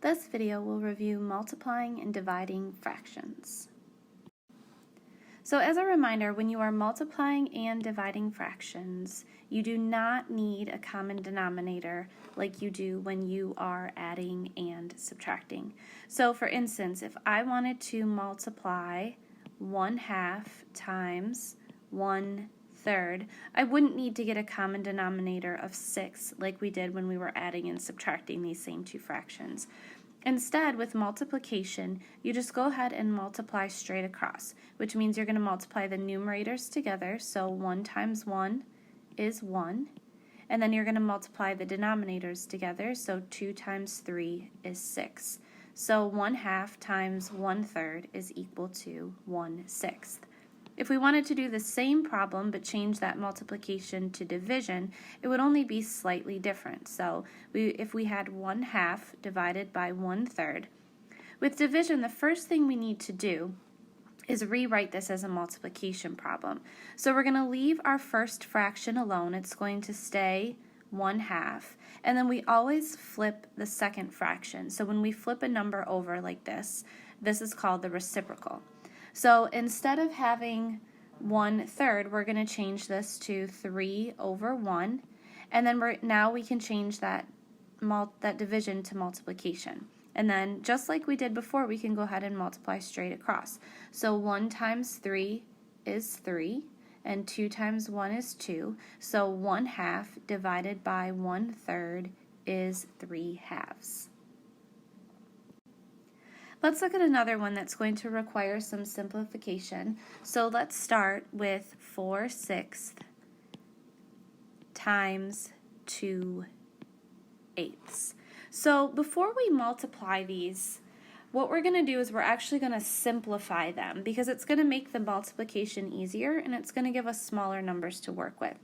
This video will review multiplying and dividing fractions. So as a reminder, when you are multiplying and dividing fractions, you do not need a common denominator like you do when you are adding and subtracting. So for instance, if I wanted to multiply 1/2 times 1/3, I wouldn't need to get a common denominator of 6 like we did when we were adding and subtracting these same two fractions. Instead, with multiplication, you just go ahead and multiply straight across, which means you're going to multiply the numerators together, so 1 times 1 is 1, and then you're going to multiply the denominators together, so 2 times 3 is 6. So 1/2 times 1/3 is equal to 1/6. If we wanted to do the same problem but change that multiplication to division, it would only be slightly different. So if we had 1/2 divided by 1/3, with division, the first thing we need to do is rewrite this as a multiplication problem. So we're going to leave our first fraction alone. It's going to stay 1/2, and then we always flip the second fraction. So when we flip a number over like this is called the reciprocal. So instead of having 1/3, we're going to change this to 3/1, and then now we can change that division to multiplication. And then just like we did before, we can go ahead and multiply straight across. So 1 times 3 is 3, and 2 times 1 is 2. So 1/2 divided by 1/3 is 3/2. Let's look at another one that's going to require some simplification. So let's start with 4/6 times 2/8. So before we multiply these, what we're going to do is we're actually going to simplify them because it's going to make the multiplication easier and it's going to give us smaller numbers to work with.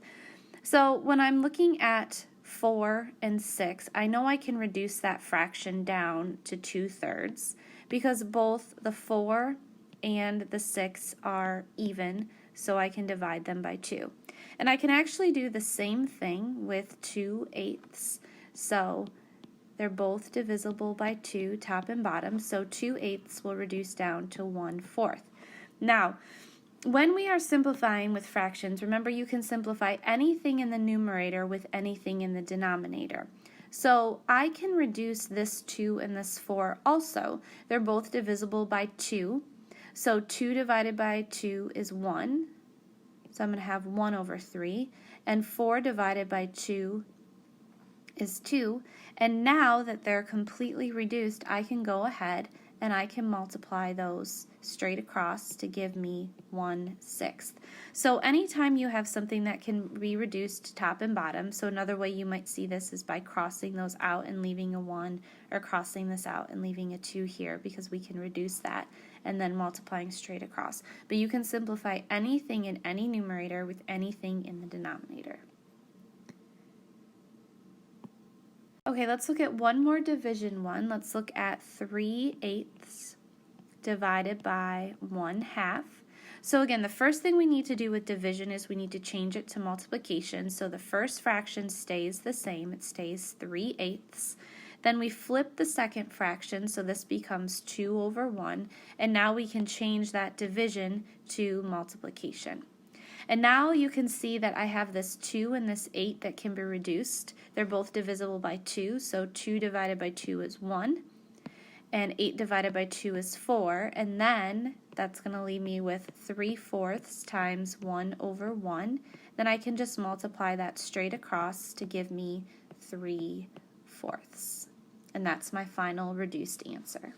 So when I'm looking at 4 and 6, I know I can reduce that fraction down to 2/3 because both the 4 and the 6 are even, so I can divide them by 2. And I can actually do the same thing with 2/8. So they're both divisible by 2, top and bottom, so 2/8 will reduce down to 1/4. Now, when we are simplifying with fractions, remember you can simplify anything in the numerator with anything in the denominator. So I can reduce this 2 and this 4 also. They're both divisible by 2. So 2 divided by 2 is 1. So I'm going to have 1/3. And 4 divided by 2 is 2. And now that they're completely reduced, I can go ahead and I can multiply those straight across to give me 1/6. So anytime you have something that can be reduced top and bottom, so another way you might see this is by crossing those out and leaving a 1, or crossing this out and leaving a 2 here because we can reduce that and then multiplying straight across. But you can simplify anything in any numerator with anything in the denominator. Okay, let's look at one more division one. Let's look at 3/8 divided by 1/2. So again, the first thing we need to do with division is we need to change it to multiplication. So the first fraction stays the same. It stays 3/8. Then we flip the second fraction, so this becomes 2/1. And now we can change that division to multiplication. And now you can see that I have this 2 and this 8 that can be reduced. They're both divisible by 2, so 2 divided by 2 is 1, and 8 divided by 2 is 4, and then that's going to leave me with 3/4 times 1/1. Then I can just multiply that straight across to give me 3/4. And that's my final reduced answer.